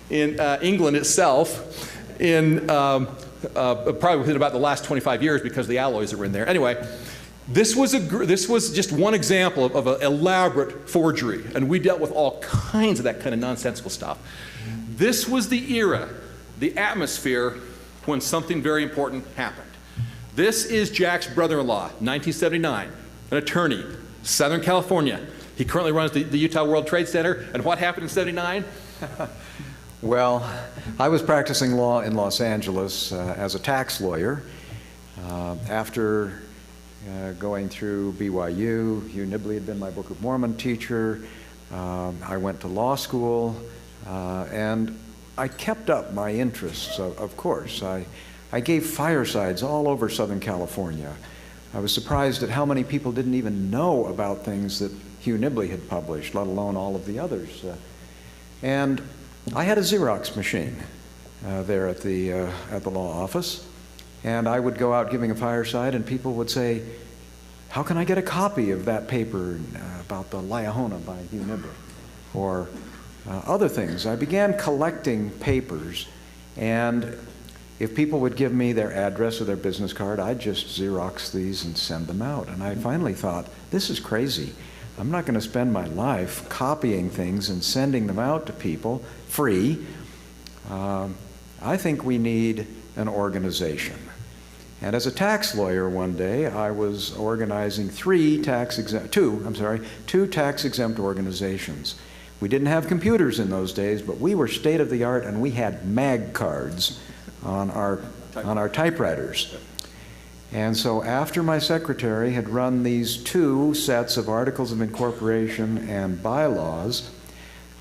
in England itself in probably within about the last 25 years because of the alloys that were in there. Anyway, this was just one example of an elaborate forgery, and we dealt with all kinds of that kind of nonsensical stuff. This was the era, the atmosphere, when something very important happened. This is Jack's brother-in-law, 1979, an attorney, Southern California. He currently runs the Utah World Trade Center, and what happened in '79? Well, I was practicing law in Los Angeles as a tax lawyer. After going through BYU, Hugh Nibley had been my Book of Mormon teacher. I went to law school, and I kept up my interests, of course. I I gave firesides all over Southern California. I was surprised at how many people didn't even know about things that Hugh Nibley had published, let alone all of the others. And I had a Xerox machine there at the law office, and I would go out giving a fireside, and people would say, how can I get a copy of that paper about the Liahona by Hugh Nibley? Or other things. I began collecting papers, and if people would give me their address or their business card, I'd just Xerox these and send them out. And I finally thought, this is crazy. I'm not going to spend my life copying things and sending them out to people free. I think we need an organization. And as a tax lawyer one day, I was organizing two tax-exempt organizations. We didn't have computers in those days, but we were state-of-the-art, and we had mag cards on our typewriters. And so after my secretary had run these 2 sets of articles of incorporation and bylaws,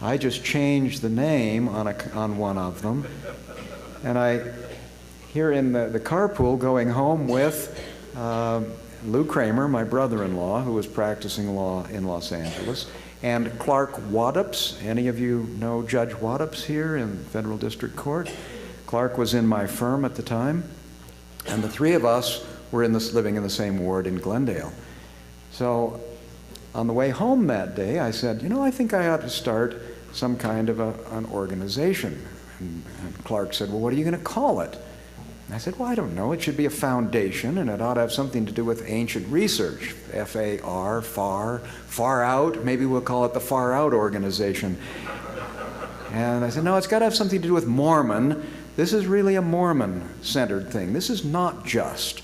I just changed the name on one of them. And here in the carpool going home with Lou Kramer, my brother-in-law, who was practicing law in Los Angeles, and Clark Waddups. Any of you know Judge Waddups here in Federal District Court? Clark was in my firm at the time, and the 3 of us were living in the same ward in Glendale. So on the way home that day, I said, I think I ought to start some kind of an organization. And Clark said, well, what are you going to call it? And I said, well, I don't know. It should be a foundation, and it ought to have something to do with ancient research. F-A-R, far out. Maybe we'll call it the Far Out Organization. And I said, no, it's got to have something to do with Mormon. This is really a Mormon-centered thing. This is not just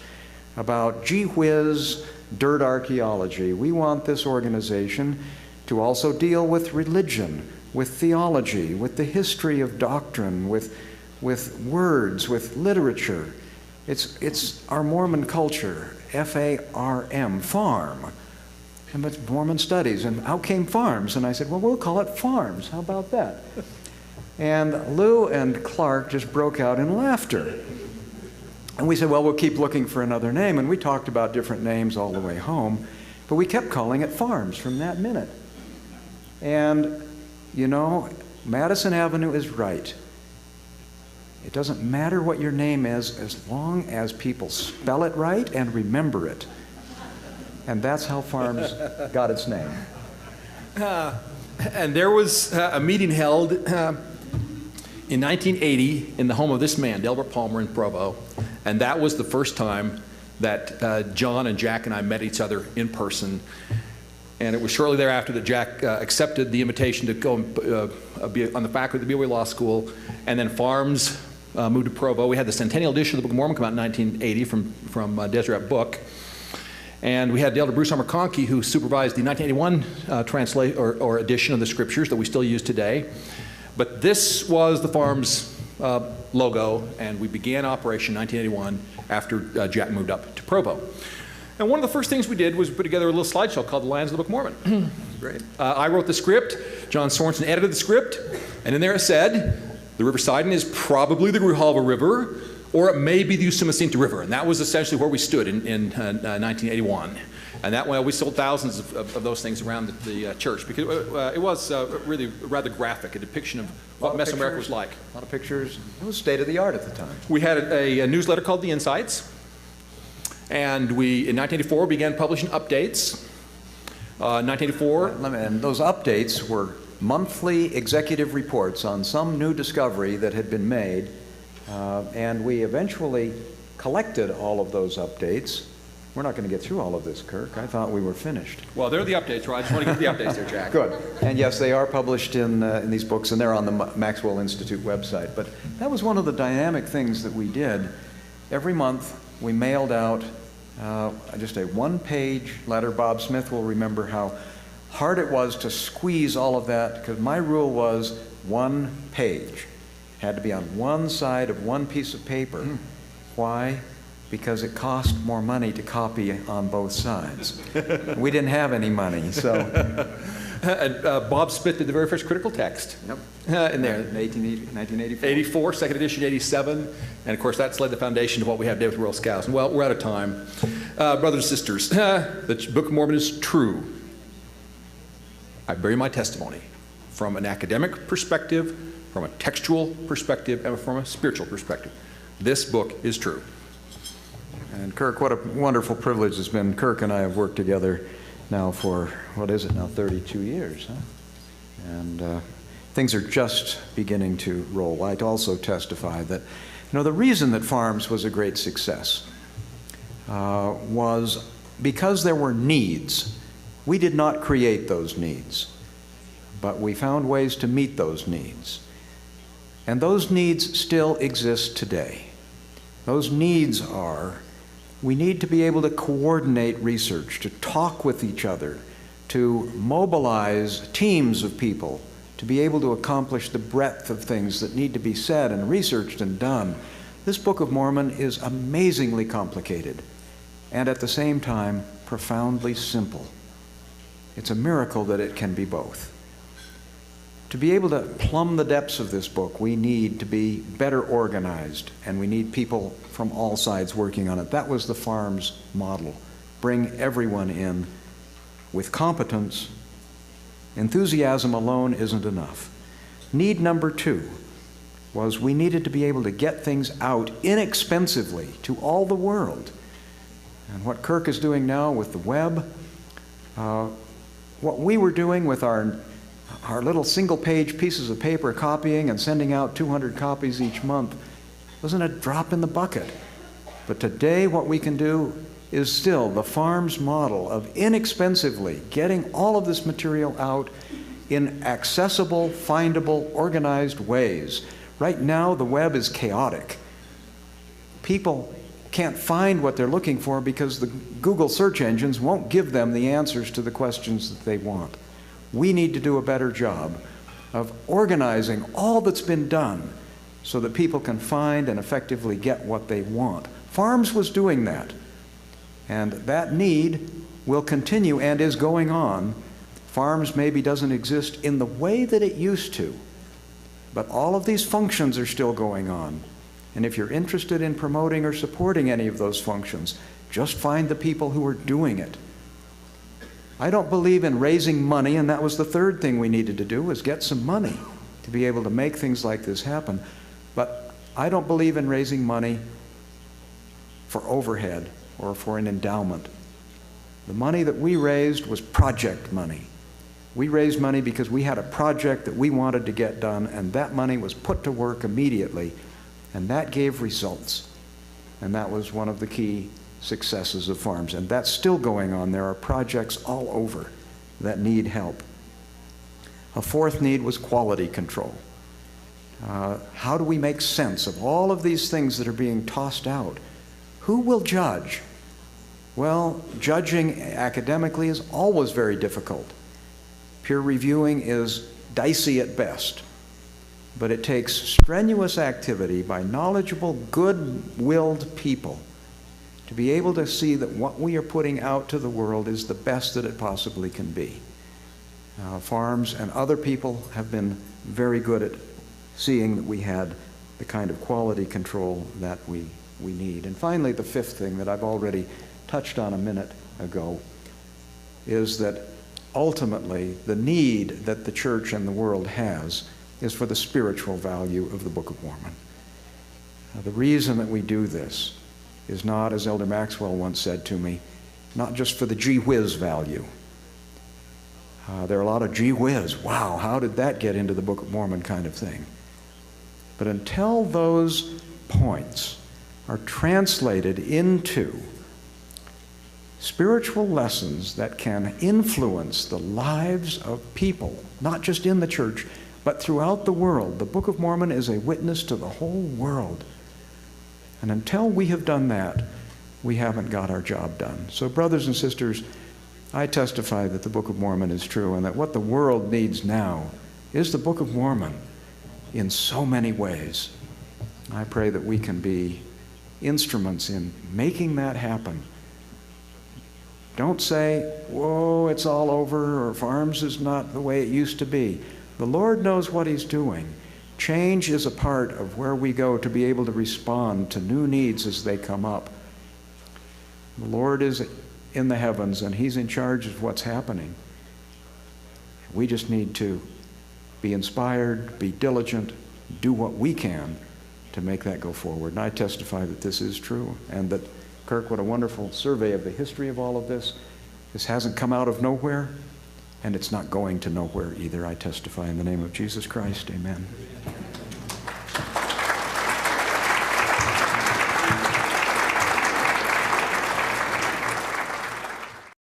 about gee whiz dirt archaeology. We want this organization to also deal with religion, with theology, with the history of doctrine, with words, with literature. It's our Mormon culture, F-A-R-M, farm. And it's Mormon studies. And out came farms. And I said, well, we'll call it farms. How about that? And Lou and Clark just broke out in laughter. And we said, well, we'll keep looking for another name. And we talked about different names all the way home. But we kept calling it farms from that minute. And, Madison Avenue is right. It doesn't matter what your name is as long as people spell it right and remember it. And that's how farms got its name. And there was a meeting held in 1980 in the home of this man, Delbert Palmer in Provo. And that was the first time that John and Jack and I met each other in person. And it was shortly thereafter that Jack accepted the invitation to go be on the faculty of the BYU Law School. And then Farms moved to Provo. We had the Centennial edition of the Book of Mormon come out in 1980 from Deseret Book. And we had Elder Bruce Armour Conkey, who supervised the 1981 or edition of the Scriptures that we still use today. But this was the Farms logo, and we began operation in 1981 after Jack moved up to Provo. And one of the first things we did was put together a little slideshow called The Lands of the Book of Mormon. Great. I wrote the script. John Sorensen edited the script. And in there it said, the River Sidon is probably the Grijalva River, or it may be the Usumacinta River. And that was essentially where we stood in 1981. And that way we sold thousands of those things around the church, because it was really rather graphic, a depiction of what Mesoamerica was like. A lot of pictures. It was state of the art at the time. We had a newsletter called The Insights. And we, in 1984, began publishing updates. 1984. And those updates were monthly executive reports on some new discovery that had been made. And we eventually collected all of those updates. We're not going to get through all of this, Kirk. I thought we were finished. Well, they're the updates, right? I just want to get the updates there, Jack. Good. And yes, they are published in these books, and they're on the Maxwell Institute website. But that was one of the dynamic things that we did. Every month, we mailed out just a one-page letter. Bob Smith will remember how hard it was to squeeze all of that, because my rule was 1 page. Had to be on one side of one piece of paper. Why? Because it cost more money to copy on both sides. We didn't have any money, so And Bob Smith did the very first critical text. Yep. In there. 1984. 84, second edition, 87. And of course, that's laid the foundation to what we have today with World Scouts. And well, we're out of time. Brothers and sisters, the Book of Mormon is true. I bear my testimony from an academic perspective, from a textual perspective, and from a spiritual perspective. This book is true. And Kirk, what a wonderful privilege it's been. Kirk and I have worked together now for, what is it now, 32 years, huh? And things are just beginning to roll. I'd also testify that, the reason that Farms was a great success was because there were needs. We did not create those needs, but we found ways to meet those needs. And those needs still exist today. Those needs are, we need to be able to coordinate research, to talk with each other, to mobilize teams of people, to be able to accomplish the breadth of things that need to be said and researched and done. This Book of Mormon is amazingly complicated and at the same time profoundly simple. It's a miracle that it can be both. To be able to plumb the depths of this book, we need to be better organized, and we need people from all sides working on it. That was the Farms model. Bring everyone in with competence. Enthusiasm alone isn't enough. Need number 2 was we needed to be able to get things out inexpensively to all the world. And what Kirk is doing now with the web, what we were doing with our little single-page pieces of paper copying and sending out 200 copies each month wasn't a drop in the bucket. But today what we can do is still the Farms model of inexpensively getting all of this material out in accessible, findable, organized ways. Right now the web is chaotic. People can't find what they're looking for because the Google search engines won't give them the answers to the questions that they want. We need to do a better job of organizing all that's been done so that people can find and effectively get what they want. Farms was doing that, and that need will continue and is going on. Farms maybe doesn't exist in the way that it used to, but all of these functions are still going on. And if you're interested in promoting or supporting any of those functions, just find the people who are doing it. I don't believe in raising money, and that was the third thing we needed to do, was get some money to be able to make things like this happen. But I don't believe in raising money for overhead or for an endowment. The money that we raised was project money. We raised money because we had a project that we wanted to get done, and that money was put to work immediately, and that gave results. And that was one of the key successes of Farms, and that's still going on. There are projects all over that need help. A fourth need was quality control. How do we make sense of all of these things that are being tossed out? Who will judge? Well, judging academically is always very difficult. Peer reviewing is dicey at best, but it takes strenuous activity by knowledgeable, good-willed people to be able to see that what we are putting out to the world is the best that it possibly can be. Farms and other people have been very good at seeing that we had the kind of quality control that we need. And finally, the fifth thing that I've already touched on a minute ago is that ultimately the need that the church and the world has is for the spiritual value of the Book of Mormon. The reason that we do this is not, as Elder Maxwell once said to me, not just for the gee whiz value. There are a lot of gee whiz, wow, how did that get into the Book of Mormon kind of thing. But until those points are translated into spiritual lessons that can influence the lives of people, not just in the church, but throughout the world, the Book of Mormon is a witness to the whole world. And until we have done that, we haven't got our job done. So brothers and sisters, I testify that the Book of Mormon is true, and that what the world needs now is the Book of Mormon in so many ways. I pray that we can be instruments in making that happen Don't say, whoa, it's all over, or farms is not the way it used to be. The Lord knows what He's doing. Change is a part of where we go to be able to respond to new needs as they come up. The Lord is in the heavens, and He's in charge of what's happening. We just need to be inspired, be diligent, do what we can to make that go forward. And I testify that this is true, and that, Kirk, what a wonderful survey of the history of all of this. This hasn't come out of nowhere, and it's not going to nowhere either. I testify in the name of Jesus Christ. Amen.